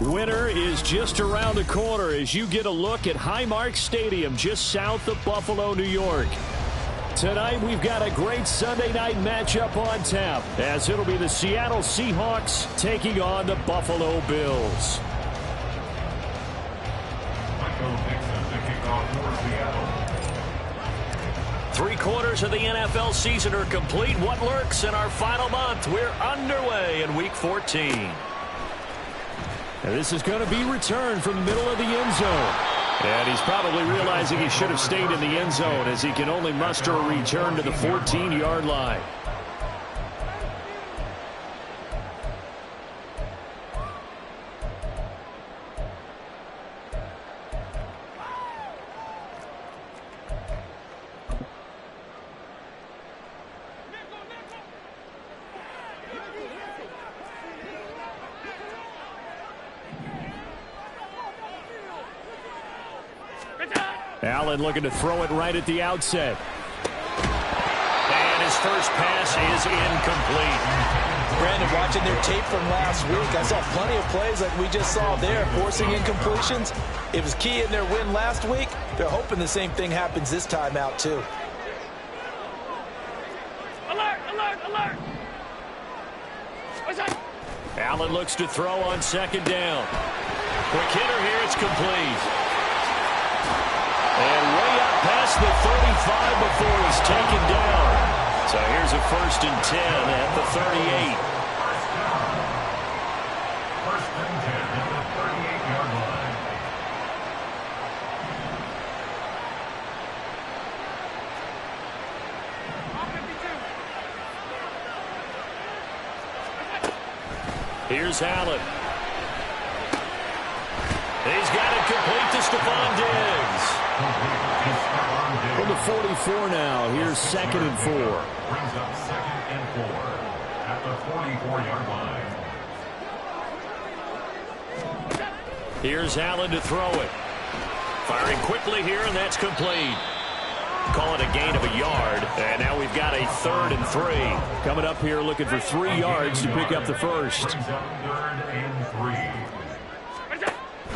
Winter is just around the corner as you get a look at Highmark Stadium just south of Buffalo, New York. Tonight we've got a great Sunday night matchup on tap as it'll be the Seattle Seahawks taking on the Buffalo Bills. Three-quarters of the NFL season are complete. What lurks in our final month? We're underway in Week 14. And this is going to be returned from the middle of the end zone. And he's probably realizing he should have stayed in the end zone as he can only muster a return to the 14-yard line. Allen looking to throw it right at the outset. And his first pass is incomplete. Brandon, watching their tape from last week, I saw plenty of plays like we just saw there, forcing incompletions. It was key in their win last week. They're hoping the same thing happens this time out, too. Alert, alert, alert! What's that? Allen looks to throw on second down. Quick hitter here, it's complete. And way up past the 35 before he's taken down. So here's a 1st and 10 at the 38. First and 10 at the 38-yard line. Here's Allen. He's got it complete to Stephon Diggs. From the 44 now, here's 2nd and 4. Brings up 2nd and 4 at the 44-yard line. Here's Allen to throw it. Firing quickly here, and that's complete. Call it a gain of a yard, and now we've got a 3rd and 3. Coming up here looking for 3 yards to pick up the first. Brings up 3rd and 3.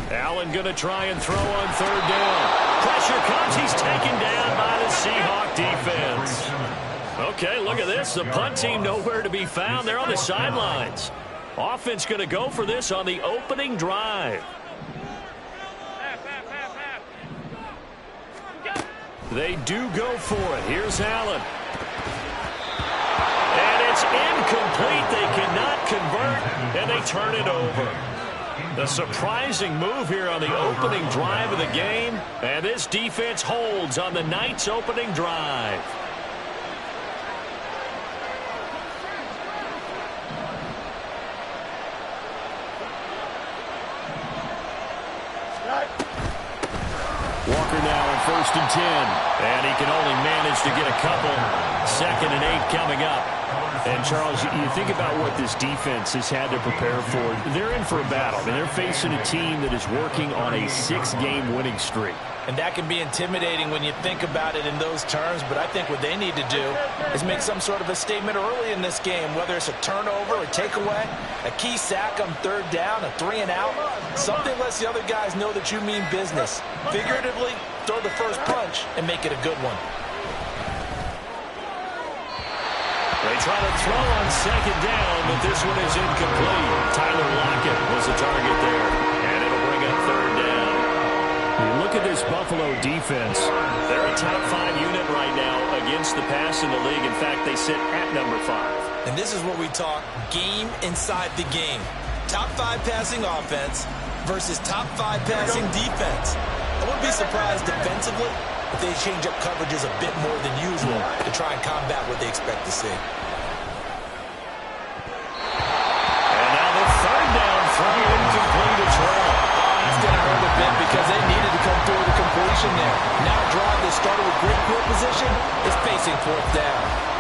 Allen going to try and throw on 3rd down. Pressure comes. He's taken down by the Seahawk defense. Okay, look at this. The punt team nowhere to be found. They're on the sidelines. Offense going to go for this on the opening drive. They do go for it. Here's Allen. And it's incomplete. They cannot convert, and they turn it over. The surprising move here on the opening drive of the game, and this defense holds on the night's opening drive. Walker now in 1st and 10, and he can only manage to get a couple. 2nd and 8 coming up. And, Charles, you think about what this defense has had to prepare for. They're in for a battle. I mean, they're facing a team that is working on a 6-game winning streak. And that can be intimidating when you think about it in those terms, but I think what they need to do is make some sort of a statement early in this game, whether it's a turnover or takeaway, a key sack on 3rd down, a 3 and out, something lets the other guys know that you mean business. Figuratively, throw the first punch and make it a good one. They try to throw on 2nd down, but this one is incomplete. Tyler Lockett was the target there, and it'll bring up 3rd down. You look at this Buffalo defense. They're a top 5 unit right now against the pass in the league. In fact, they sit at number 5. And this is where we talk game inside the game. Top 5 passing offense versus top 5 passing defense. I wouldn't be surprised defensively if they change up coverages a bit more than usual to try and combat what they expect to see. And now the 3rd down throw incomplete as well. That's going to hurt a bit because they needed to come through with a completion there. Now a drive that started with great field position is facing 4th down.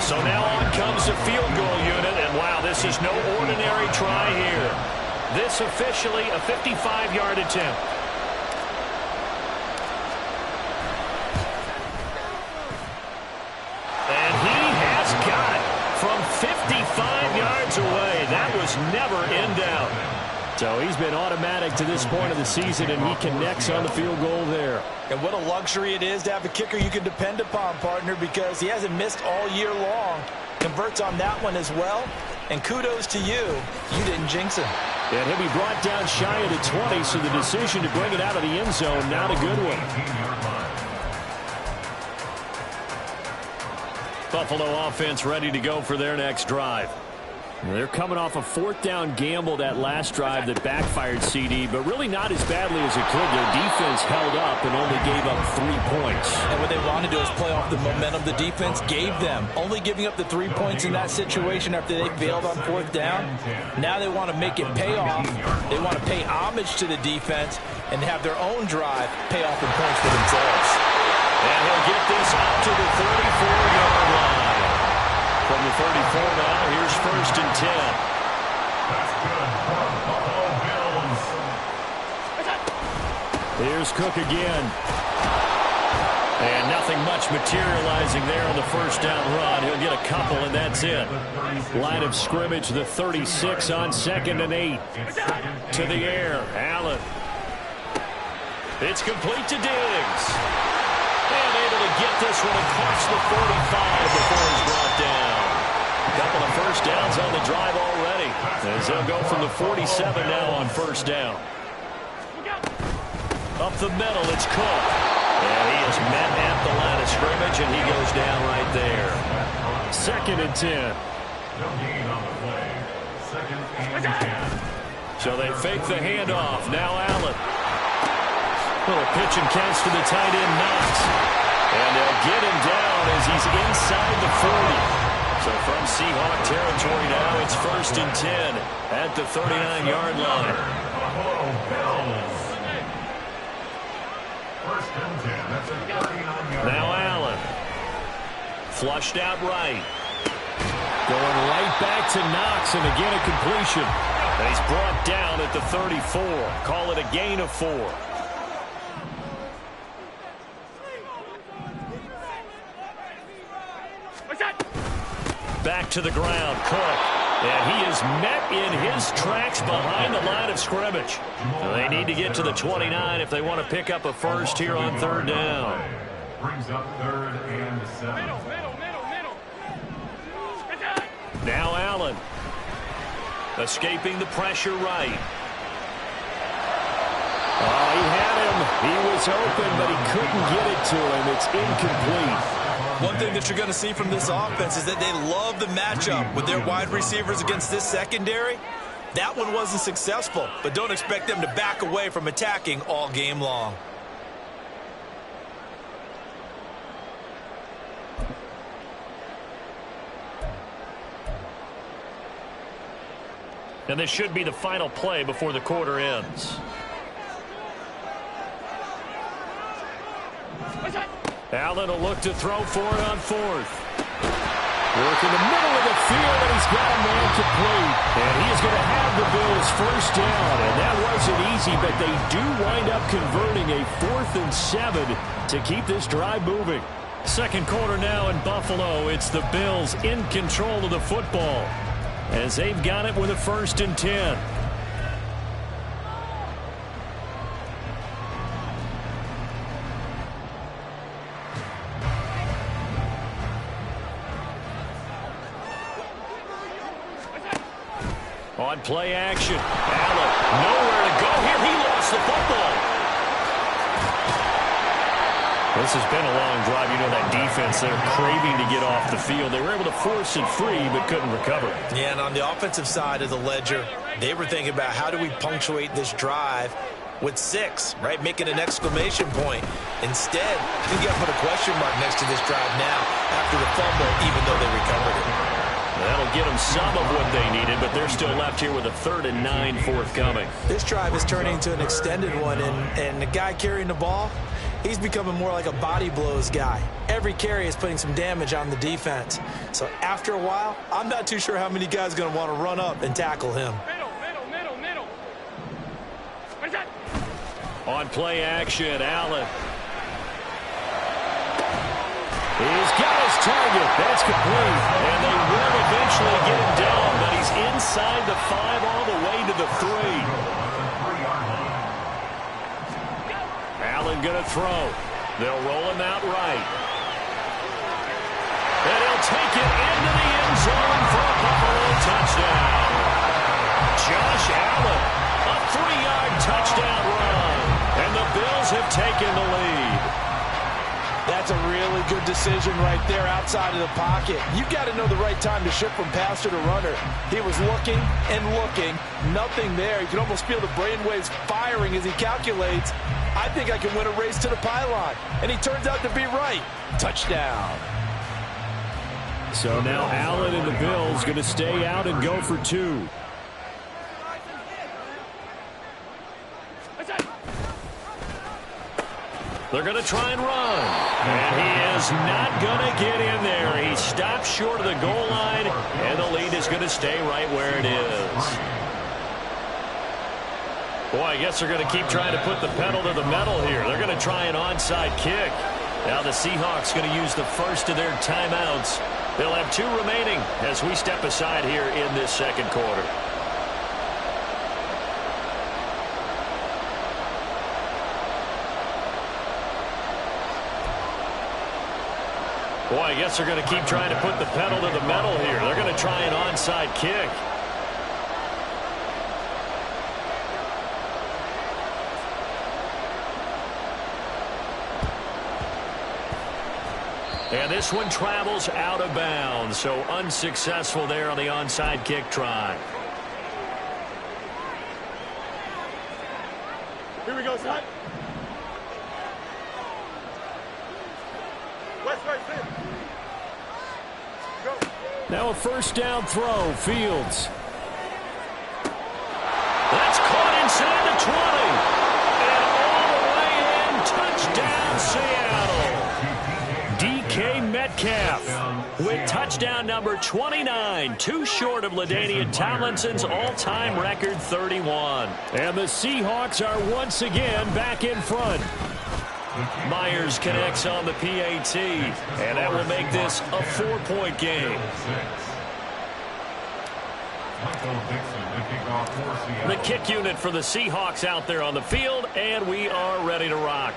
So now on comes the field goal unit, and wow, this is no ordinary try here. This officially a 55-yard attempt. never in doubt. So he's been automatic to this point of the season, and he connects on the field goal there. And what a luxury it is to have a kicker you can depend upon, partner, because he hasn't missed all year long. Converts on that one as well. And kudos to you. You didn't jinx him. And he'll be brought down shy of the 20, so the decision to bring it out of the end zone, not a good one. Buffalo offense ready to go for their next drive. They're coming off a fourth down gamble that last drive that backfired CD, but really not as badly as it could. Their defense held up and only gave up 3 points. And what they want to do is play off the momentum the defense gave them. Only giving up the 3 points in that situation after they failed on fourth down. Now they want to make it pay off. They want to pay homage to the defense and have their own drive pay off in points for themselves. And he'll get this up to the 34-yard line. From the 34 now, here's 1st and 10. That's good for Buffalo Bills. Here's Cook again. And nothing much materializing there on the first down run. He'll get a couple, and that's it. Line of scrimmage, the 36 on 2nd and 8. To the air, Allen. It's complete to Diggs. And able to get this one across the 45 before he's brought down. A couple of first downs on the drive already, as they'll go from the 47 now on first down. Up the middle, it's Cook. And he is met at the line of scrimmage, and he goes down right there. 2nd and 10. No gain on the play. 2nd and 10. So they fake the handoff. Now Allen. Little pitch and catch to the tight end, Knox. And they'll get him down as he's inside the 40. So from Seahawk territory now, it's 1st and 10 at the 39-yard line. Buffalo Bills. 1st and 10. That's a 39-yard line. Now Allen. Flushed out right. Going right back to Knox, and again a completion. And he's brought down at the 34. Call it a gain of 4. Back to the ground, Cook. And he is met in his tracks behind the line of scrimmage. So they need to get to the 29 if they want to pick up a first here on 3rd down. Brings up 3rd and 7. Now Allen. Escaping the pressure right. Oh, he had him. He was open, but he couldn't get it to him. It's incomplete. One thing that you're going to see from this offense is that they love the matchup with their wide receivers against this secondary. That one wasn't successful, but don't expect them to back away from attacking all game long. And this should be the final play before the quarter ends. Allen will look to throw for it on 4th. Work in the middle of the field, and he's got a man complete. And he is going to have the Bills first down. And that wasn't easy, but they do wind up converting a 4th and 7 to keep this drive moving. 2nd quarter now in Buffalo. It's the Bills in control of the football, as they've got it with a 1st and 10. On play action, Allen, nowhere to go here. He lost the football. This has been a long drive. You know that defense, they're craving to get off the field. They were able to force it free, but couldn't recover. Yeah, and on the offensive side of the ledger, they were thinking about how do we punctuate this drive with 6, right? Making an exclamation point. Instead, you got to put a question mark next to this drive now after the fumble, even though they recovered it. That'll get them some of what they needed, but they're still left here with a 3rd and 9 forthcoming. This drive is turning into an extended one, and the guy carrying the ball, he's becoming more like a body blows guy. Every carry is putting some damage on the defense. So after a while, I'm not too sure how many guys are going to want to run up and tackle him. Middle. What's that? On play action, Allen. He's got his target. That's complete. And they will eventually get him down, but he's inside the 5 all the way to the 3. Allen going to throw. They'll roll him out right. And he'll take it into the end zone for a Buffalo touchdown. Josh Allen, a 3-yard touchdown run. And the Bills have taken the lead. That's a really good decision right there outside of the pocket. You've got to know the right time to shift from passer to runner. He was looking and looking. Nothing there. You can almost feel the brainwaves firing as he calculates, I think I can win a race to the pylon. And he turns out to be right. Touchdown. So now Allen and the Bills going to stay out and go for 2. They're going to try and run. And he is not going to get in there. He stops short of the goal line, and the lead is going to stay right where it is. Boy, I guess they're going to keep trying to put the pedal to the metal here. They're going to try an onside kick. Now the Seahawks going to use the first of their timeouts. They'll have 2 remaining as we step aside here in this second quarter. Boy, I guess they're going to keep trying to put the pedal to the metal here. They're going to try an onside kick. And this one travels out of bounds, so unsuccessful there on the onside kick try. Here we go, son. West right center. Go. Now a first down throw, Fields. That's caught inside the 20. And all the way in, touchdown Seattle. DK Metcalf with touchdown number 29, 2 short of LaDainian Tomlinson's all-time record 31. And the Seahawks are once again back in front. Myers connects on the PAT, and that will make this a 4-point game. The kick unit for the Seahawks out there on the field, and we are ready to rock.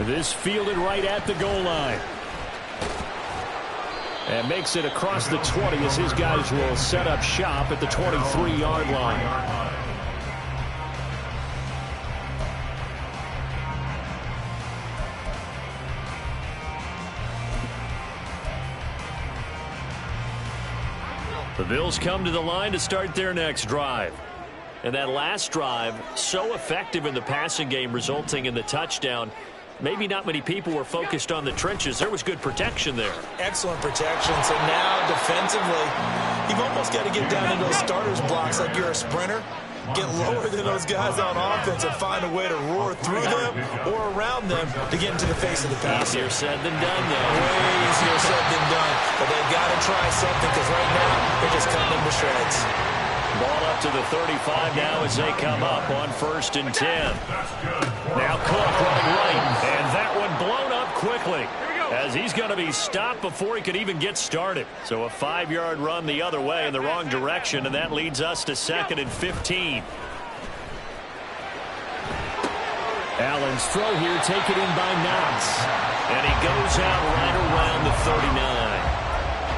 This fielded right at the goal line. And makes it across the 20 as his guys will set up shop at the 23-yard line. The Bills come to the line to start their next drive. And that last drive, so effective in the passing game, resulting in the touchdown. Maybe not many people were focused on the trenches. There was good protection there. Excellent protection. So now defensively, you've almost got to get down in those starters blocks like you're a sprinter. Get lower than those guys on offense and find a way to roar through them or around them to get into the face of the passer. Easier said than done, though. Way easier said than done. But they've got to try something because right now they're just cutting them to shreds. Ball up to the 35 now as they come up on 1st and 10. Now Cook running right, and that one blown up quickly as he's going to be stopped before he could even get started. So a 5-yard run the other way in the wrong direction, and that leads us to 2nd and 15. Allen's throw here taken in by Knox, and he goes out right around the 39.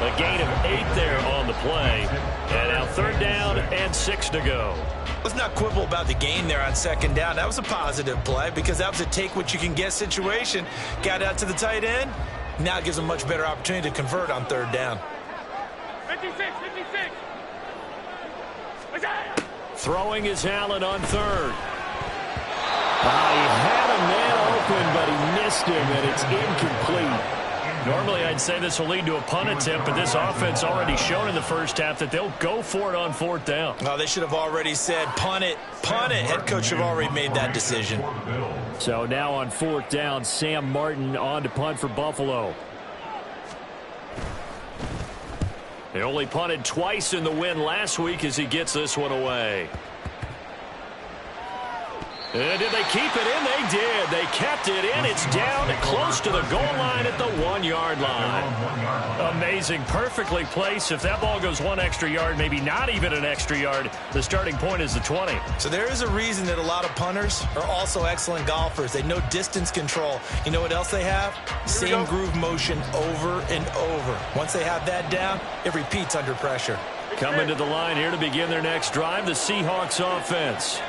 A gain of 8 there on the play. And now 3rd down and 6 to go. Let's not quibble about the gain there on 2nd down. That was a positive play because that was a take-what-you-can-get situation. Got out to the tight end. Now it gives them a much better opportunity to convert on 3rd down. 56, 56. Throwing is Allen on 3rd. He had a man open, but he missed him, and it's incomplete. Normally, I'd say this will lead to a punt attempt, but this offense already shown in the first half that they'll go for it on 4th down. Oh, they should have already said, punt it, punt it. Head coach should have already made that decision. So now on 4th down, Sam Martin on to punt for Buffalo. They only punted twice in the win last week as he gets this one away. Did they keep it in? They did. They kept it in. It's down close to the goal line at the 1-yard line. Amazing. Perfectly placed. If that ball goes 1 extra yard, maybe not even an extra yard, the starting point is the 20. So there is a reason that a lot of punters are also excellent golfers. They know distance control. You know what else they have? Same groove motion over and over. Once they have that down, it repeats under pressure. Coming to the line here to begin their next drive, the Seahawks offense.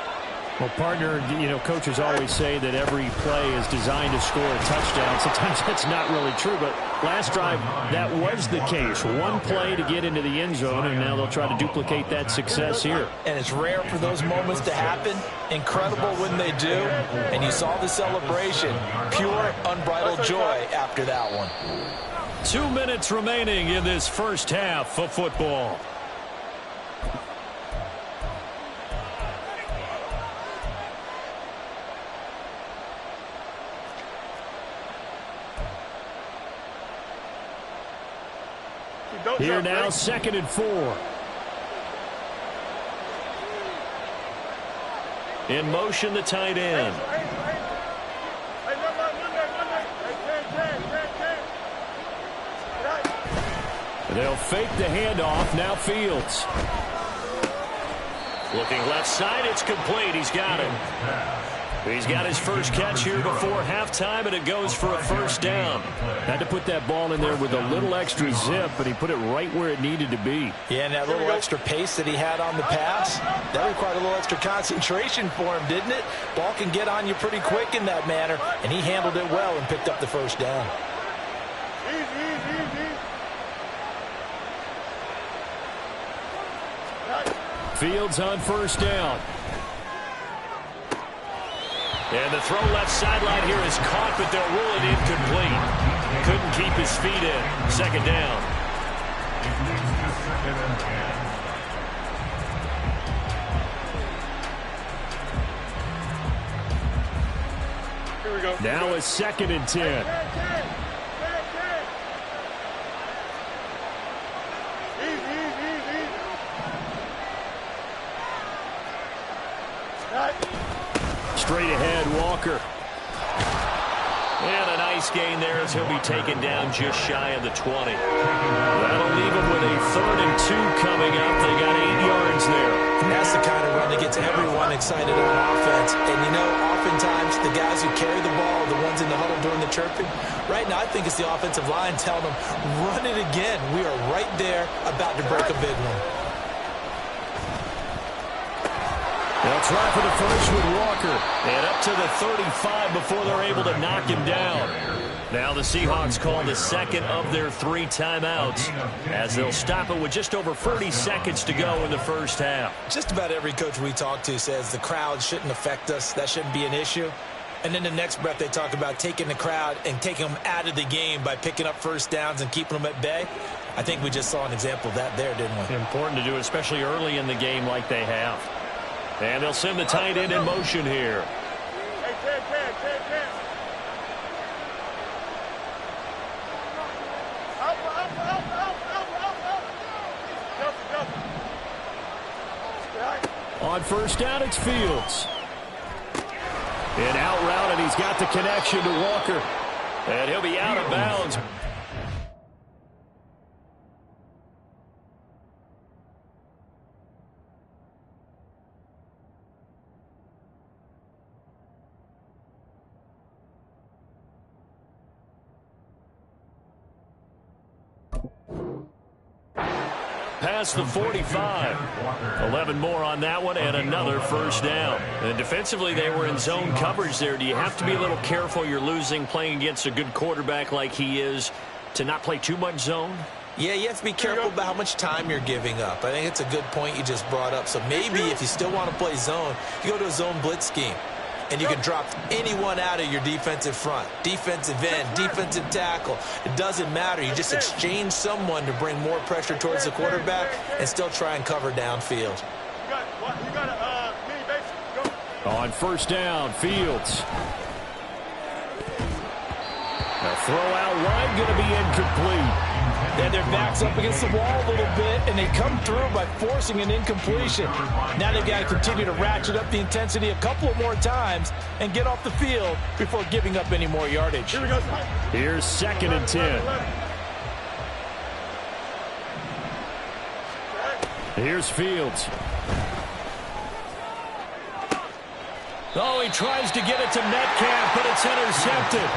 Well, partner, coaches always say that every play is designed to score a touchdown. Sometimes that's not really true, but last drive, that was the case. One play to get into the end zone, and now they'll try to duplicate that success here. And it's rare for those moments to happen. Incredible when they do. And you saw the celebration. Pure, unbridled joy after that one. 2 minutes remaining in this first half of football. Here now, 2nd and 4. In motion, the tight end. They'll fake the handoff. Now Fields. Looking left side. It's complete. He's got it. He's got his first catch here before halftime, and it goes for a first down. Had to put that ball in there with a little extra zip, but he put it right where it needed to be. Yeah, and that little extra pace that he had on the pass, that required a little extra concentration for him, didn't it? Ball can get on you pretty quick in that manner, and he handled it well and picked up the first down. Fields on first down. And the throw left sideline here is caught, but they'll rule it incomplete. Couldn't keep his feet in. Second down. Here we go. Now it's 2nd and 10. Straight ahead, Walker. And a nice gain there as he'll be taken down just shy of the 20. That'll leave him with a 3rd and 2 coming up. They got 8 yards there. That's the kind of run that gets everyone excited on offense. And, oftentimes the guys who carry the ball are the ones in the huddle doing the chirping. Right now, I think it's the offensive line telling them, run it again. We are right there about to break a big one. They'll try for the first with Walker. And up to the 35 before they're able to knock him down. Now the Seahawks call the second of their 3 timeouts as they'll stop it with just over 40 seconds to go in the first half. Just about every coach we talk to says the crowd shouldn't affect us. That shouldn't be an issue. And then the next breath they talk about taking the crowd and taking them out of the game by picking up first downs and keeping them at bay. I think we just saw an example of that there, didn't we? Important to do, especially early in the game like they have. And they'll send the tight end in motion here. On first down, it's Fields. And out route, and he's got the connection to Walker. And he'll be out of bounds. Past the 45. 11 more on that one and another first down. And defensively, they were in zone coverage there. Do you have to be a little careful? You're losing playing against a good quarterback like he is to not play too much zone? Yeah, you have to be careful about how much time you're giving up. I think it's a good point you just brought up. So maybe if you still want to play zone, you go to a zone blitz scheme. And you can drop anyone out of your defensive front, defensive end, defensive tackle. It doesn't matter. You just exchange someone to bring more pressure towards the quarterback and still try and cover downfield. On first down, Fields. A throw out wide, going to be incomplete. They had their backs up against the wall a little bit, and they come through by forcing an incompletion. Now they've got to continue to ratchet up the intensity a couple of more times and get off the field before giving up any more yardage. Here's 2nd and 10. Here's Fields. Oh, he tries to get it to Metcalf, but it's intercepted.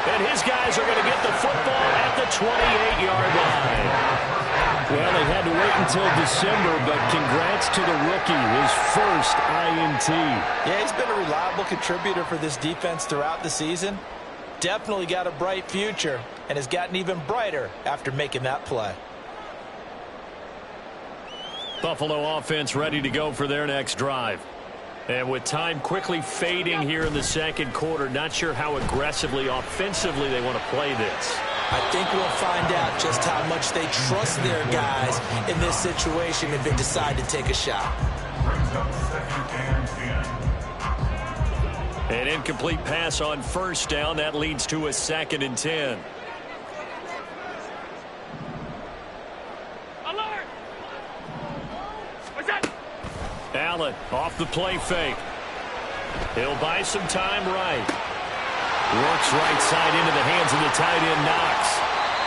And his guys are going to get the football at the 28-yard line. Well, they had to wait until December, but congrats to the rookie, his first INT. Yeah, he's been a reliable contributor for this defense throughout the season. Definitely got a bright future and has gotten even brighter after making that play. Buffalo offense ready to go for their next drive. And with time quickly fading here in the second quarter, not sure how aggressively, offensively they want to play this. I think we'll find out just how much they trust their guys in this situation if they decide to take a shot. Brings up 2nd and 10. An incomplete pass on first down. That leads to a 2nd and 10. Alert! What's that? Allen off the play fake. He'll buy some time right. Works right side into the hands of the tight end Knox.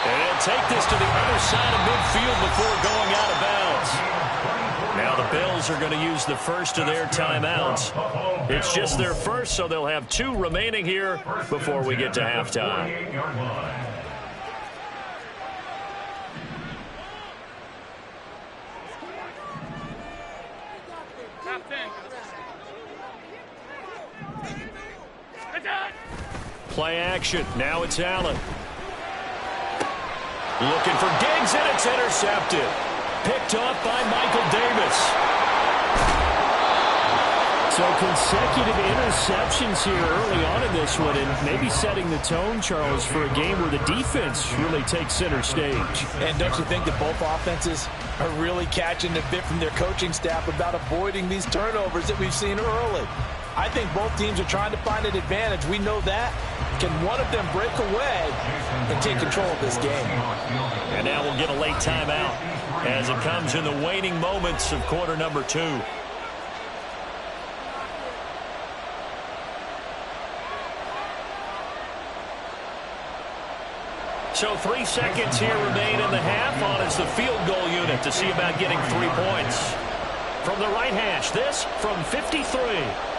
And he'll take this to the other side of midfield before going out of bounds. Now the Bills are going to use the first of their timeouts. It's just their first, so they'll have 2 remaining here before we get to halftime. Play action. Now it's Allen. Looking for Diggs, and it's intercepted. Picked up by Michael Davis. So consecutive interceptions here early on in this one, and maybe setting the tone, Charles, for a game where the defense really takes center stage. And don't you think that both offenses are really catching a bit from their coaching staff about avoiding these turnovers that we've seen early? I think both teams are trying to find an advantage. We know that. Can one of them break away and take control of this game? And now we'll get a late timeout as it comes in the waning moments of quarter number 2. So 3 seconds here remain in the half. On is the field goal unit to see about getting 3 points. From the right hash, this from 53.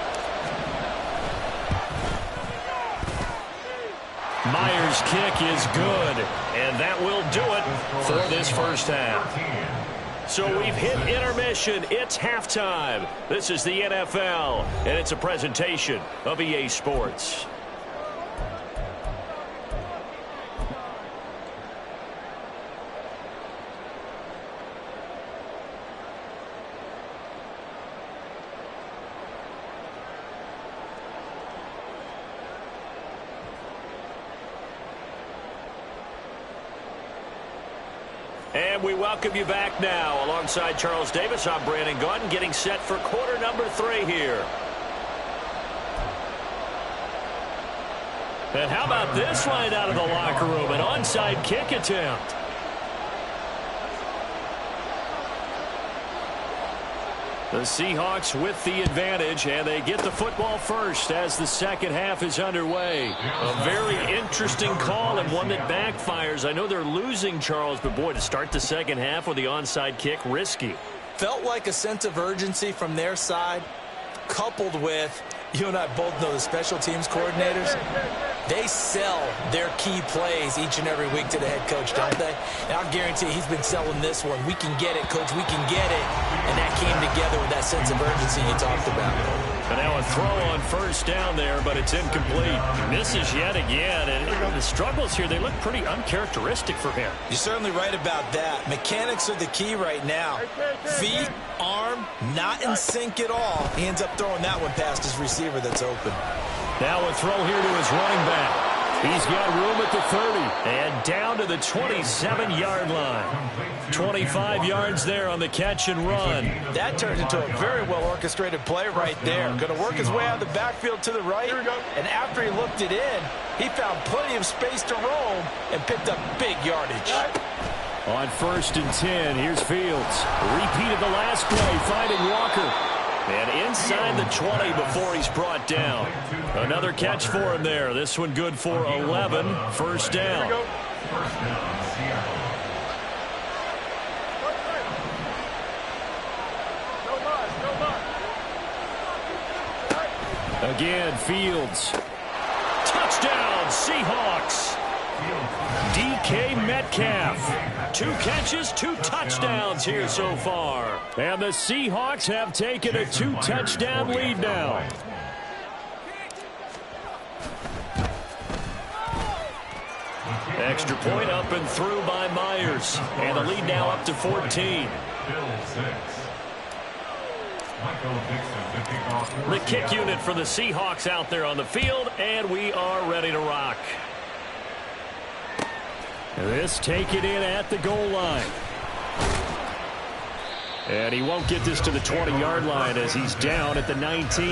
Myers' kick is good, and that will do it for this first half. So we've hit intermission. It's halftime. This is the NFL, and it's a presentation of EA Sports. And we welcome you back now. Alongside Charles Davis, I'm Brandon Gaudin, getting set for quarter number 3 here. And how about this line out of the locker room? An onside kick attempt. The Seahawks with the advantage, and they get the football first as the second half is underway. A very interesting call and one that backfires. I know they're losing, Charles, but boy, to start the second half with the onside kick, risky. Felt like a sense of urgency from their side, coupled with, you and I both know the special teams coordinators, they sell their key plays each and every week to the head coach, don't they? And I'll guarantee he's been selling this one. We can get it, coach, we can get it. And that came together with that sense of urgency you talked about. And now a throw on first down there, but it's incomplete. Misses yet again, and the struggles here, they look pretty uncharacteristic for him. You're certainly right about that. Mechanics are the key right now. Feet, arm, not in sync at all. He ends up throwing that one past his receiver that's open. Now a throw here to his running back. He's got room at the 30 and down to the 27-yard line. 25 yards there on the catch and run. That turned into a very well-orchestrated play right there. Going to work his way out of the backfield to the right, and after he looked it in, he found plenty of space to roam and picked up big yardage. On 1st and 10, here's Fields. Repeat of the last play, finding Walker. And inside the 20 before he's brought down. Another catch for him there. This one good for 11. First down. First down, Seattle. Again, Fields. Touchdown, Seahawks. DK Metcalf. 2 catches, 2 touchdowns here so far. And the Seahawks have taken a 2-touchdown lead now. Extra point up and through by Myers. And the lead now up to 14. The kick unit for the Seahawks out there on the field, and we are ready to rock. This taken in at the goal line. And he won't get this to the 20-yard line as he's down at the 19.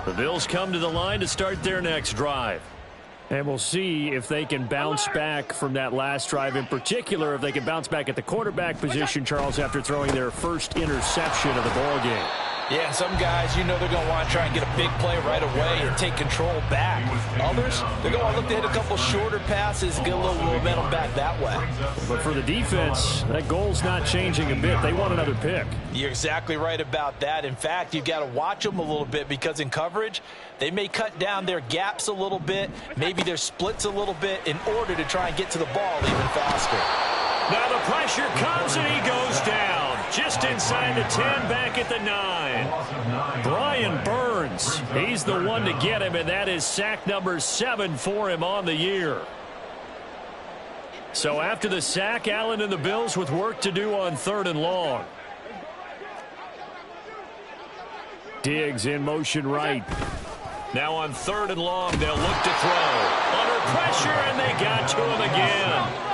The Bills come to the line to start their next drive. And we'll see if they can bounce back from that last drive, in particular, if they can bounce back at the quarterback position, Charles, after throwing their first interception of the ballgame. Yeah, some guys, you know they're going to want to try and get a big play right away and take control back. Others, they're going to look to hit a couple shorter passes and get a little momentum back that way. But for the defense, that goal's not changing a bit. They want another pick. You're exactly right about that. In fact, you've got to watch them a little bit because in coverage, they may cut down their gaps a little bit, maybe their splits a little bit in order to try and get to the ball even faster. Now the pressure comes and he goes down. Just inside the 10, back at the 9. Brian Burns, he's the one to get him, and that is sack number 7 for him on the year. So after the sack, Allen and the Bills with work to do on 3rd and long. Diggs in motion right. Now on 3rd and long, they'll look to throw. Under pressure, and they got to him again.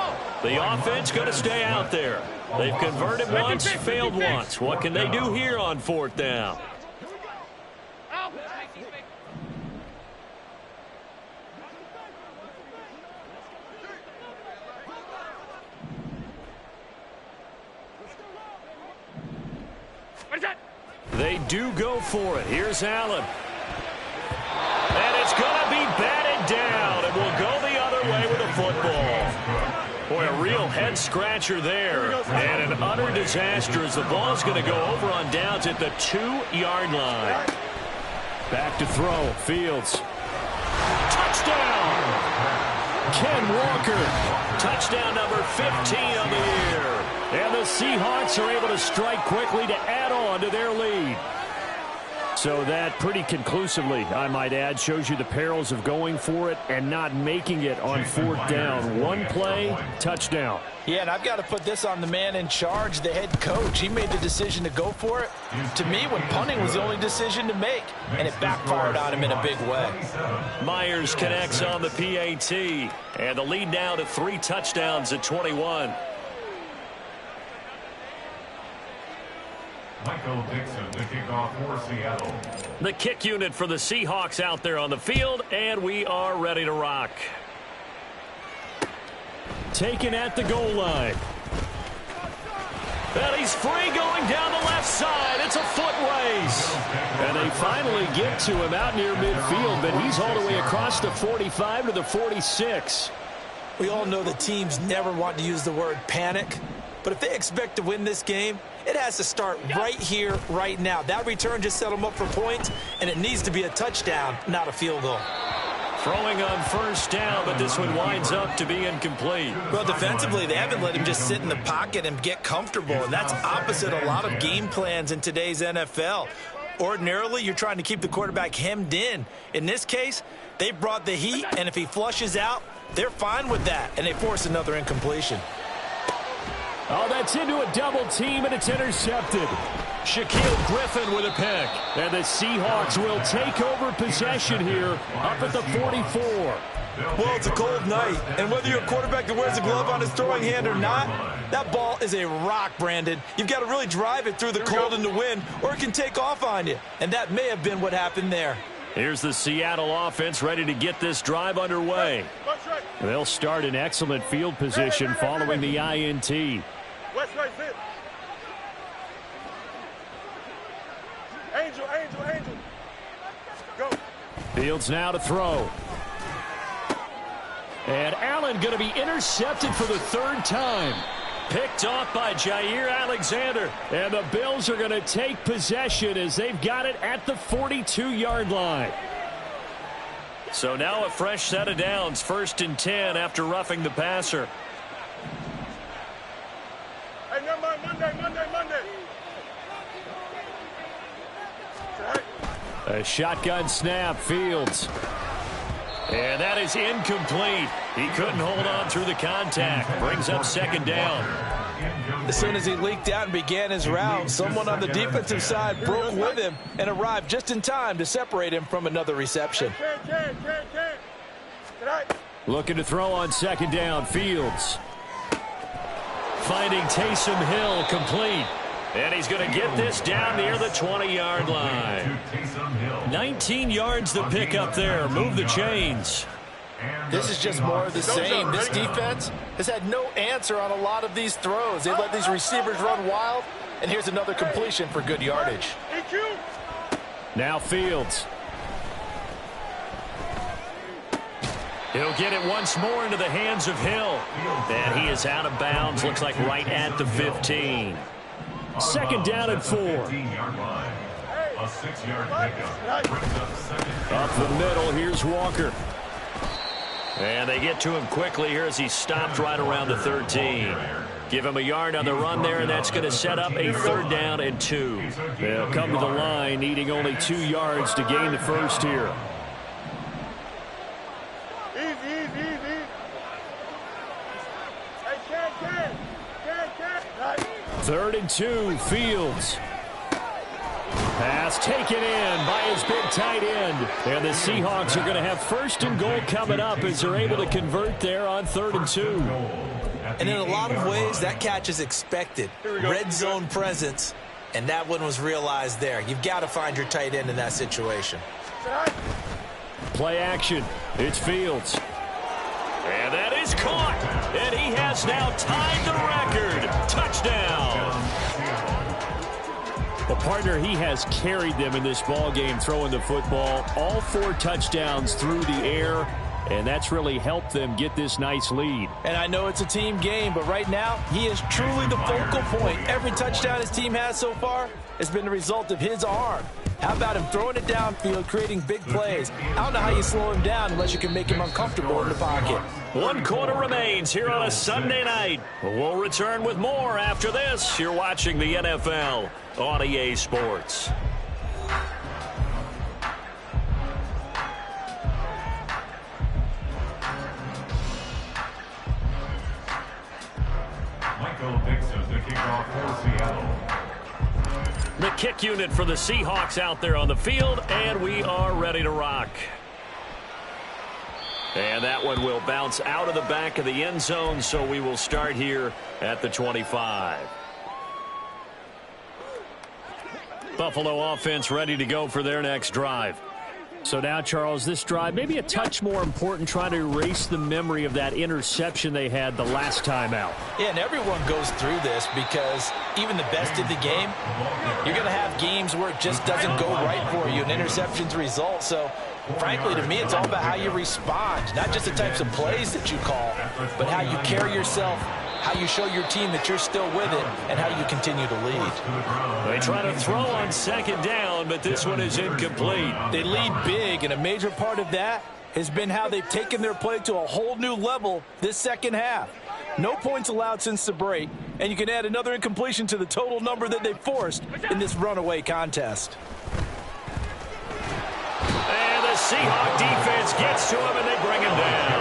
The offense going to stay out there. They've converted once, failed once. What can they do here on 4th down? They do go for it. Here's Allen. And it's going to be batted down. It will go the other way with the football. Boy, a real head-scratcher there. And an utter disaster as the ball's going to go over on downs at the 2-yard line. Back to throw. Fields. Touchdown! Ken Walker. Touchdown number 15 on the year. And the Seahawks are able to strike quickly to add on to their lead. So that pretty conclusively, I might add, shows you the perils of going for it and not making it on 4th down. One play, touchdown. Yeah, and I've got to put this on the man in charge, the head coach. He made the decision to go for it. To me, when punting was the only decision to make, and it backfired on him in a big way. Myers connects on the PAT, and the lead now to 3 touchdowns at 21. Michael Dixon, the kickoff for Seattle. The kick unit for the Seahawks out there on the field, and we are ready to rock. Taken at the goal line. And he's free going down the left side. It's a foot race. And they finally get to him out near midfield, but he's all the way across the 45 to the 46. We all know that teams never want to use the word panic, but if they expect to win this game, it has to start right here, right now. That return just set them up for points, and it needs to be a touchdown, not a field goal. Throwing on 1st down, but this one winds up to be incomplete. Well, defensively, they haven't let him just sit in the pocket and get comfortable, and that's opposite a lot of game plans in today's NFL. Ordinarily, you're trying to keep the quarterback hemmed in. In this case, they brought the heat, and if he flushes out, they're fine with that, and they force another incompletion. Oh, that's into a double team, and it's intercepted. Shaquille Griffin with a pick. And the Seahawks will take over possession here up at the 44. Well, it's a cold night, and whether you're a quarterback that wears a glove on his throwing hand or not, that ball is a rock, Brandon. You've got to really drive it through the cold and the wind, or it can take off on you. And that may have been what happened there. Here's the Seattle offense ready to get this drive underway. They'll start in excellent field position following the INT. West right fit. Angel. Go. Fields now to throw. And Allen going to be intercepted for the third time. Picked off by Jair Alexander. And the Bills are going to take possession as they've got it at the 42-yard line. So now a fresh set of downs, 1st and 10 after roughing the passer. Hey, never mind, Monday. A shotgun snap, Fields. And that is incomplete. He couldn't hold on through the contact. Brings up 2nd down. As soon as he leaked out and began his route, someone on the defensive side broke with him and arrived just in time to separate him from another reception. Looking to throw on 2nd down, Fields. Finding Taysom Hill, complete. And he's going to get this down near the 20-yard line. 19 yards to pick up there. Move the chains. This is just more of the same. This defense has had no answer on a lot of these throws. They let these receivers run wild, and here's another completion for good yardage. Now Fields. He'll get it once more into the hands of Hill. And he is out of bounds. Looks like right at the 15. 2nd down and 4. A 6-yard pickup. Up the middle, here's Walker. And they get to him quickly here as he stopped right around the 13. Give him a yard on the run there, and that's going to set up a 3rd down and 2. They'll come to the line, needing only 2 yards to gain the first here. Easy. Hey, can. 3rd and 2, Fields. Pass taken in by his big tight end. And the Seahawks are going to have 1st and goal coming up as they're able to convert there on 3rd and 2. And in a lot of ways, that catch is expected. Red zone presence, and that one was realized there. You've got to find your tight end in that situation. Play action. It's Fields. And that is caught. And he has now tied the record. Touchdown. Well, partner, he has carried them in this ball game throwing the football. All 4 touchdowns through the air, and that's really helped them get this nice lead. And I know it's a team game, but right now, he is truly the focal point. Every touchdown his team has so far has been the result of his arm. How about him throwing it downfield, creating big plays? I don't know how you slow him down unless you can make him uncomfortable in the pocket. 1 quarter remains here on a Sunday night. We'll return with more after this. You're watching the NFL on EA Sports. Michael Dixon to kick off for Seattle. The kick unit for the Seahawks out there on the field, and we are ready to rock. And that one will bounce out of the back of the end zone, so we will start here at the 25. Buffalo offense ready to go for their next drive. So now, Charles, this drive maybe a touch more important, trying to erase the memory of that interception they had the last time out. Yeah, and everyone goes through this because even the best in the game, you're going to have games where it just doesn't go right for you, and interceptions result. So, frankly, to me, it's all about how you respond, not just the types of plays that you call, but how you carry yourself, how you show your team that you're still with it, and how you continue to lead. They try to throw on 2nd down, but this one is incomplete. They lead big, and a major part of that has been how they've taken their play to a whole new level this second half. No points allowed since the break, and you can add another incompletion to the total number that they've forced in this runaway contest. And the Seahawk defense gets to him, and they bring him down.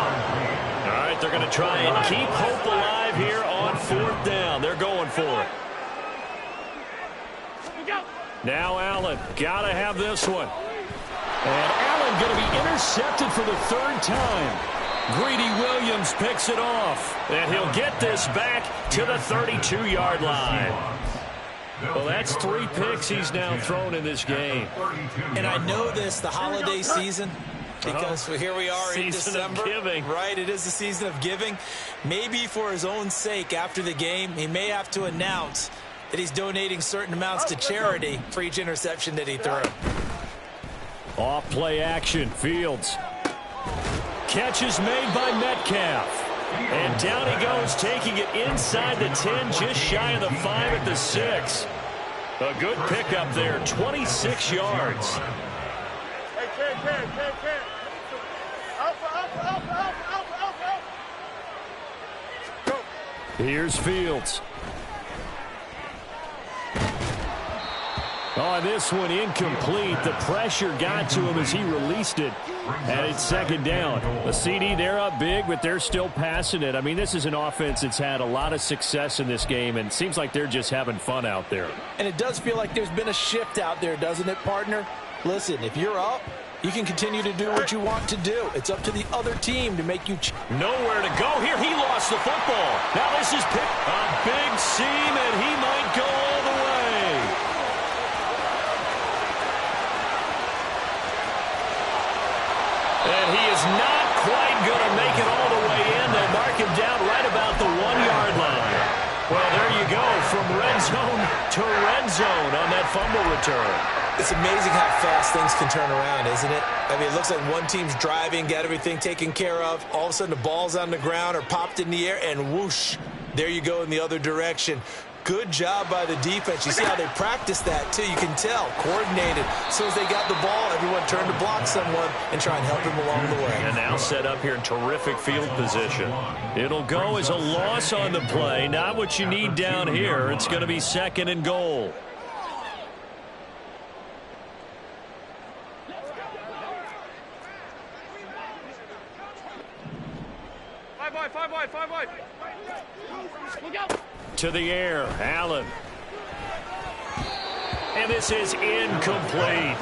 All right, they're going to try and keep hope alive here on 4th down. They're going for it. Now Allen, gotta have this one. And Allen going to be intercepted for the third time. Greedy Williams picks it off, and he'll get this back to the 32-yard line. Well, that's 3 picks he's now thrown in this game. And I know this, the holiday season, because here we are in December. Season of giving. Right, it is the season of giving. Maybe for his own sake after the game, he may have to announce that he's donating certain amounts to charity for each interception that he threw. Off play action, Fields. Catch is made by Metcalf. And down he goes, taking it inside the 10, just shy of the 5 at the 6. A good pickup there, 26 yards. Hey, Ken. Alpha. Go. Here's Fields. On this one, incomplete. The pressure got to him as he released it. And it's second down. The CD, they're up big, but they're still passing it. I mean, this is an offense that's had a lot of success in this game, and it seems like they're just having fun out there. And it does feel like there's been a shift out there, doesn't it, partner? Listen, if you're up, you can continue to do what you want to do. It's up to the other team to make you... Nowhere to go here. He lost the football. Now this is picked. A big seam, and he might go all the way. And he is not quite going to make it all the way in. They'll mark him down right about the 1-yard line. Well, there you go, from red zone to red zone on that fumble return. It's amazing how fast things can turn around, isn't it? I mean, it looks like one team's driving, got everything taken care of. All of a sudden, the ball's on the ground or popped in the air, and whoosh, there you go in the other direction. Good job by the defense. You see how they practice that, too. You can tell, coordinated. As soon as they got the ball, everyone turned to block someone and try and help him along the way. And now set up here in terrific field position. It'll go as a loss on the play. Not what you need down here. It's going to be second and goal. Five wide. Look out. To the air, Allen. And this is incomplete.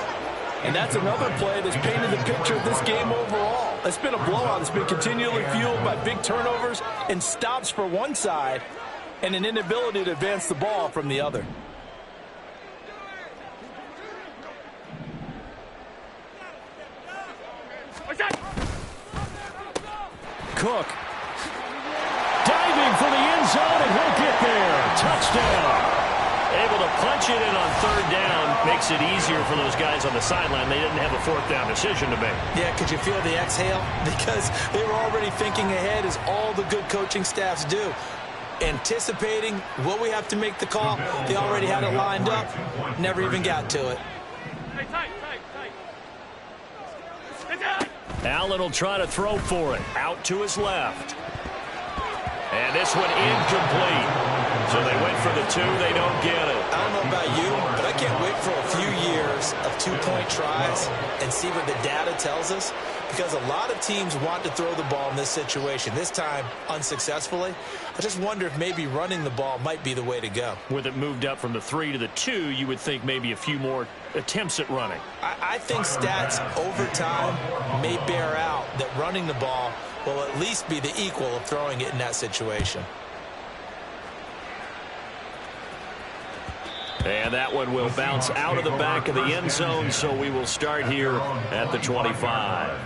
And that's another play that's painted the picture of this game overall. It's been a blowout. It's been continually fueled by big turnovers and stops for one side and an inability to advance the ball from the other. Cook. Diving for the end zone, and he'll get there. Touchdown. Able to punch it in on third down. Makes it easier for those guys on the sideline. They didn't have a fourth down decision to make. Yeah, could you feel the exhale? Because they were already thinking ahead, as all the good coaching staffs do. Anticipating what we have to make the call. They already had it lined up. Never even got to it. Tight. Allen will try to throw for it. Out to his left. And this one incomplete. So they went for the 2. They don't get it. I don't know about you, but I can't wait for a few years of two-point tries and see what the data tells us, because a lot of teams want to throw the ball in this situation. This time, unsuccessfully. I just wonder if maybe running the ball might be the way to go. With it moved up from the 3 to the 2, you would think maybe a few more attempts at running. I think stats over time may bear out that running the ball will at least be the equal of throwing it in that situation. And that one will bounce out of the back of the end zone, so we will start here at the 25.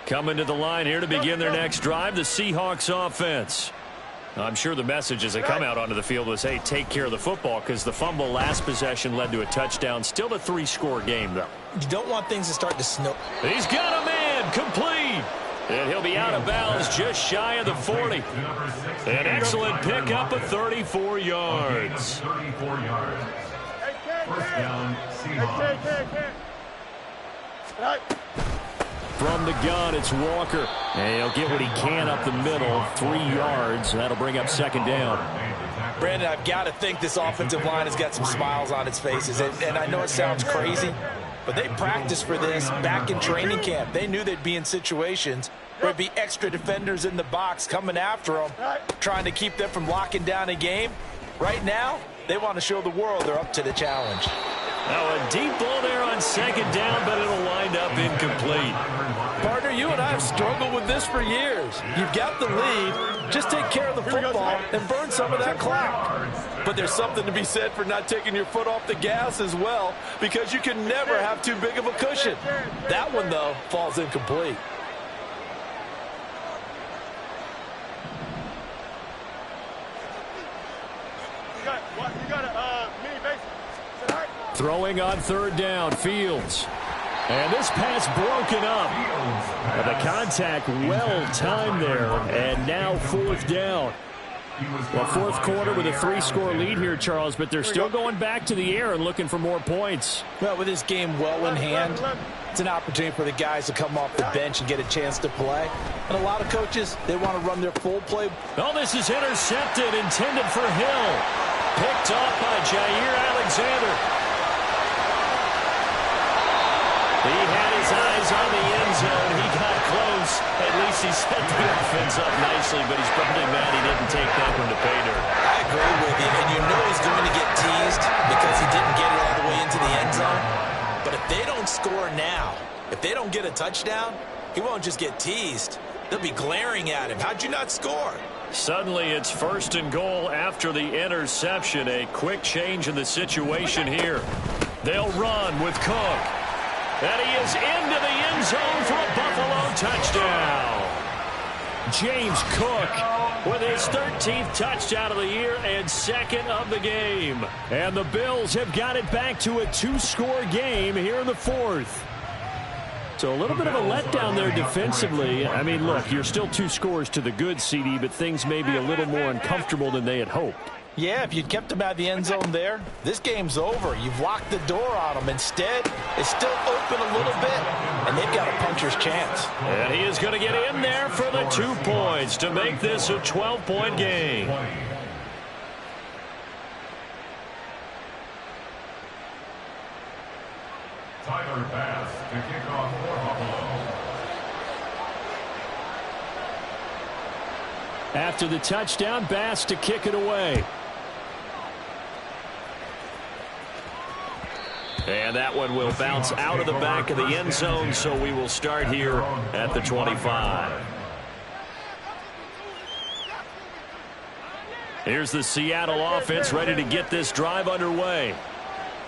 Coming to the line here to begin their next drive, the Seahawks offense. I'm sure the message as they come out onto the field was, hey, take care of the football, because the fumble last possession led to a touchdown. Still a 3-score game, though. You don't want things to start to snow. He's got a man, complete. And he'll be out of bounds just shy of the 40. An excellent pickup of 34 yards. First down, Seahawks. From the gun, it's Walker. And he'll get what he can up the middle, 3 yards. That'll bring up second down. Brandon, I've got to think this offensive line has got some smiles on its faces. And I know it sounds crazy, but they practiced for this back in training camp. They knew they'd be in situations There'd be extra defenders in the box coming after them, trying to keep them from locking down a game. Right now, they want to show the world they're up to the challenge. Now a deep ball there on second down, but it'll wind up incomplete. Partner, you and I have struggled with this for years. You've got the lead. Just take care of the football and burn some of that clock. But there's something to be said for not taking your foot off the gas as well, because you can never have too big of a cushion. That one, though, falls incomplete. Throwing on third down, Fields. And this pass broken up. The contact well timed there. And now fourth down. Well, fourth quarter with a 3-score lead here, Charles, but they're still going back to the air and looking for more points. Well, with this game well in hand, it's an opportunity for the guys to come off the bench and get a chance to play. And a lot of coaches, they want to run their full play. Oh, this is intercepted, intended for Hill. Picked off by Jair Alexander. He had his eyes on the end zone. He got close. At least he set the offense up nicely, but he's probably mad he didn't take that one to pay dirt. I agree with you, and you know he's going to get teased because he didn't get it all the way into the end zone. But if they don't score now, if they don't get a touchdown, he won't just get teased. They'll be glaring at him. How'd you not score? Suddenly it's first and goal after the interception. A quick change in the situation here. They'll run with Cook. And he is into the end zone for a Buffalo touchdown. James Cook with his 13th touchdown of the year and second of the game. And the Bills have got it back to a 2-score game here in the fourth. So a little bit of a letdown there defensively. I mean, look, you're still 2 scores to the good, CD, but things may be a little more uncomfortable than they had hoped. Yeah, if you'd kept them out of the end zone there, this game's over. You've locked the door on them. Instead, it's still open a little bit, and they've got a puncher's chance. And he is going to get in there for the 2 points to make this a 12-point game. Tyler Bass to kick off for Buffalo. After the touchdown, Bass to kick it away. And that one will bounce out of the back of the end zone, so we will start here at the 25. Here's the Seattle offense ready to get this drive underway.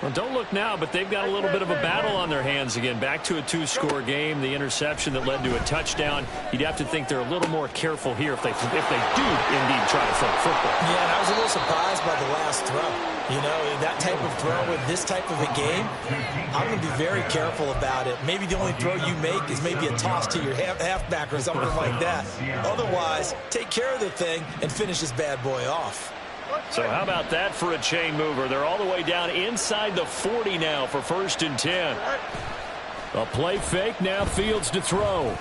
Well, don't look now, but they've got a little bit of a battle on their hands again. Back to a 2-score game. The interception that led to a touchdown. You'd have to think they're a little more careful here if they do indeed try to throw football. Yeah, and I was a little surprised by the last throw. You know, that type of throw with this type of a game, I'm going to be very careful about it. Maybe the only throw you make is maybe a toss to your halfback or something like that. Otherwise, take care of the thing and finish this bad boy off. So how about that for a chain mover? They're all the way down inside the 40 now for 1st and 10. A play fake, now Fields to throw.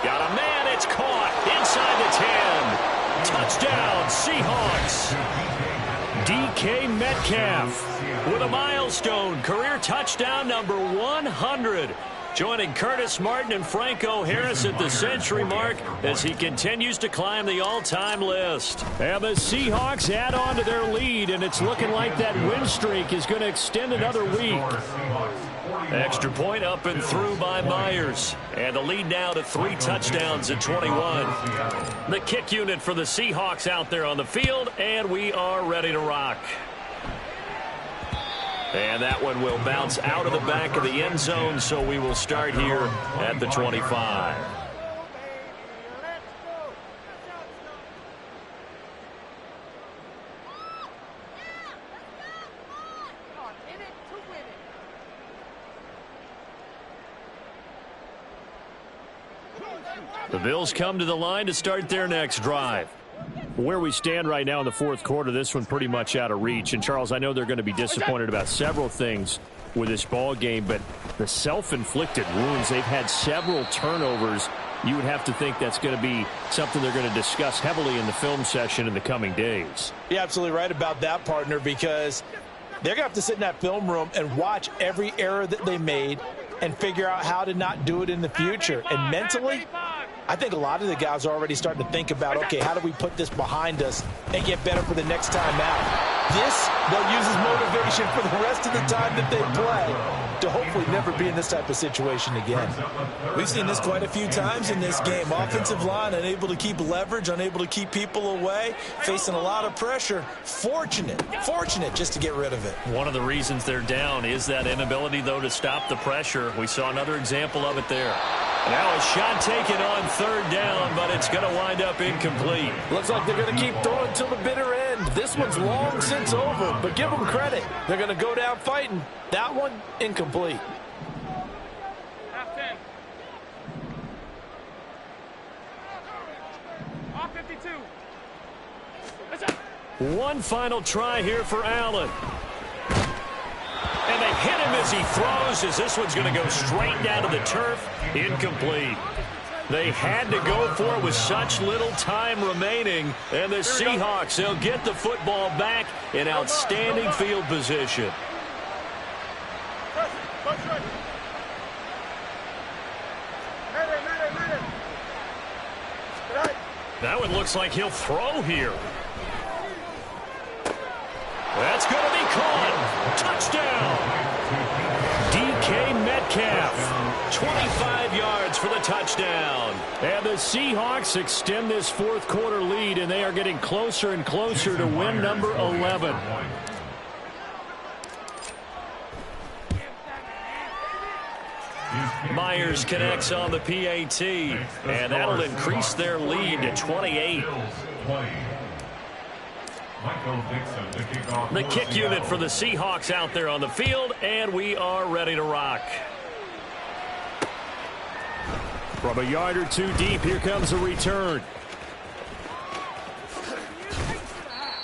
Got a man, it's caught inside the 10. Touchdown, Seahawks. DK Metcalf with a milestone, career touchdown number 100. Joining Curtis Martin and Franco Harris at the century mark as he continues to climb the all-time list. And the Seahawks add on to their lead, and it's looking like that win streak is going to extend another week. Extra point up and through by Myers. And the lead now to 3 touchdowns at 21. The kick unit for the Seahawks out there on the field, and we are ready to rock. And that one will bounce out of the back of the end zone, so we will start here at the 25. The Bills come to the line to start their next drive. Where we stand right now in the fourth quarter, this one pretty much out of reach. And, Charles, I know they're going to be disappointed about several things with this ball game, but the self-inflicted wounds, they've had several turnovers. You would have to think that's going to be something they're going to discuss heavily in the film session in the coming days. You're absolutely right about that, partner, because they're going to have to sit in that film room and watch every error that they made, and figure out how to not do it in the future. And mentally, I think a lot of the guys are already starting to think about, okay, how do we put this behind us and get better for the next time out? This, they'll use as motivation for the rest of the time that they play to hopefully never be in this type of situation again. We've seen this quite a few times in this game. Offensive line unable to keep leverage, unable to keep people away, facing a lot of pressure. Fortunate just to get rid of it. One of the reasons they're down is that inability, though, to stop the pressure. We saw another example of it there. Now a shot taken on third down, but it's going to wind up incomplete. Looks like they're going to keep throwing till the bitter end. This one's long since over, but give them credit. They're going to go down fighting. That one, incomplete. Half 10. Off 52. That's it. One final try here for Allen. And they hit him as he throws, as this one's going to go straight down to the turf. Incomplete. They had to go for it with such little time remaining. And the Seahawks, they'll get the football back in outstanding field position. That one looks like he'll throw here. That's going to be caught. Touchdown. DK Metcalf. 25 yards for the touchdown. And the Seahawks extend this fourth quarter lead, and they are getting closer and closer to win number 11. Myers connects on the PAT, and that'll increase their lead to 28. The kick unit for the Seahawks out there on the field, and we are ready to rock. From a yard or two deep, here comes a return.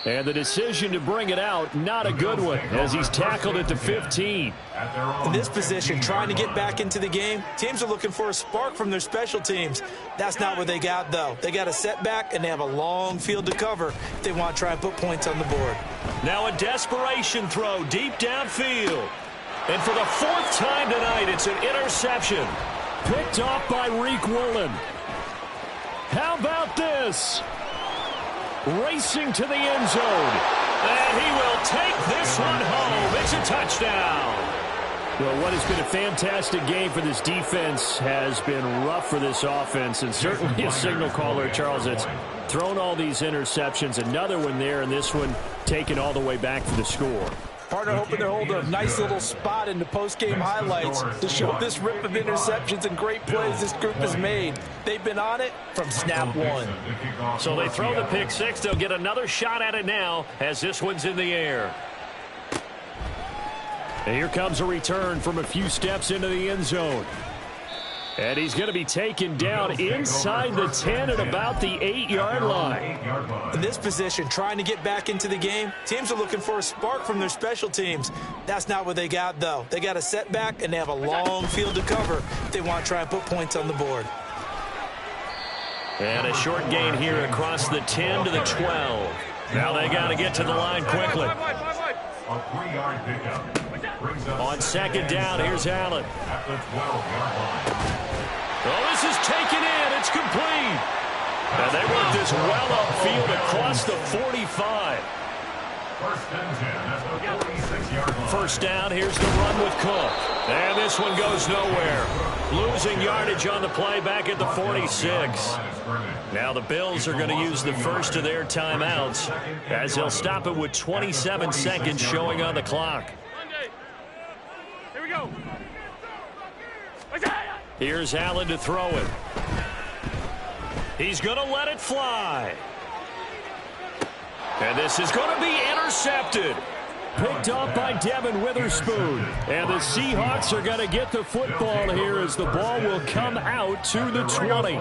And the decision to bring it out, not a good one, as he's tackled at the 15. In this position, trying to get back into the game, teams are looking for a spark from their special teams. That's not what they got, though. They got a setback, and they have a long field to cover if they want to try and put points on the board. Now a desperation throw deep downfield. And for the fourth time tonight, it's an interception. Picked off by Reek Woolen. How about this? Racing to the end zone. And he will take this one home. It's a touchdown. Well, what has been a fantastic game for this defense has been rough for this offense, and certainly a signal caller, Charles, that's thrown all these interceptions. Another one there, and this one taken all the way back for the score. Partner hoping to hold a nice little spot in the post-game highlights to show this rip of interceptions and great plays this group has made. They've been on it from snap one. So they throw the pick six. They'll get another shot at it now as this one's in the air. And here comes a return from a few steps into the end zone. And he's going to be taken down inside the 10 at about the 8-yard line. In this position, trying to get back into the game, teams are looking for a spark from their special teams. That's not what they got, though. They got a setback, and they have a long field to cover if they want to try and put points on the board. And a short gain here across the 10 to the 12. Now they got to get to the line quickly. A 3-yard pickup. On second down, here's Allen. At the 12-yard line. Oh, this is taken in. It's complete. And they work this well upfield across the 45. First and 10 at the 46-yard line. First down, here's the run with Cook. And this one goes nowhere. Losing yardage on the play back at the 46. Now the Bills are going to use the first of their timeouts as they'll stop it with 27 seconds showing on the clock. Here we go. Here's Allen to throw it. He's going to let it fly. And this is going to be intercepted. Picked off by Devin Witherspoon. And the Seahawks are going to get the football here as the ball will come out to the 20.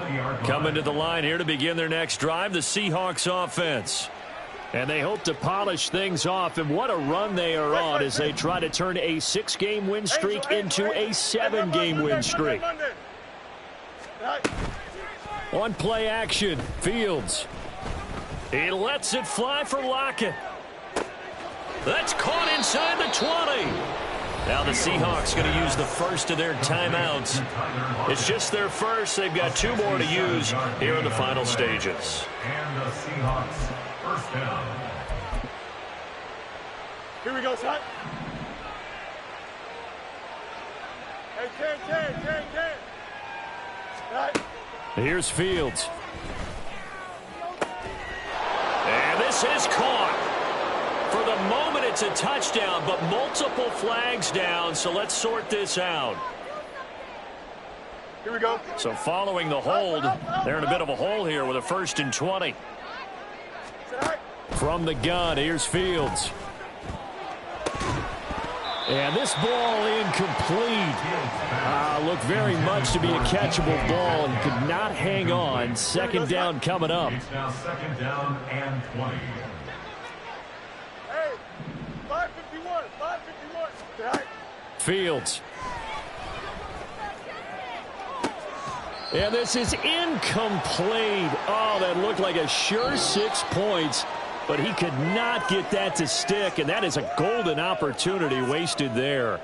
Coming to the line here to begin their next drive, the Seahawks offense. And they hope to polish things off, and what a run they are on as they try to turn a 6-game win streak into a 7-game win streak. On play action, Fields. He lets it fly for Lockett. That's caught inside the 20. Now the Seahawks going to use the first of their timeouts. It's just their first. They've got 2 more to use here in the final stages. And the Seahawks first down. Here we go, son. Hey, 10. Right. Here's Fields. And this is caught. For the moment, it's a touchdown, but multiple flags down, so let's sort this out. Here we go. So following the hold, they're in a bit of a hole here with a 1st and 20. From the gun, here's Fields. And this ball incomplete. Looked very much to be a catchable ball and could not hang on. 2nd down coming up. It's now 2nd down and 20. Hey, 5:51. Fields. And this is incomplete. Oh, that looked like a sure 6 points, but he could not get that to stick, and that is a golden opportunity wasted there.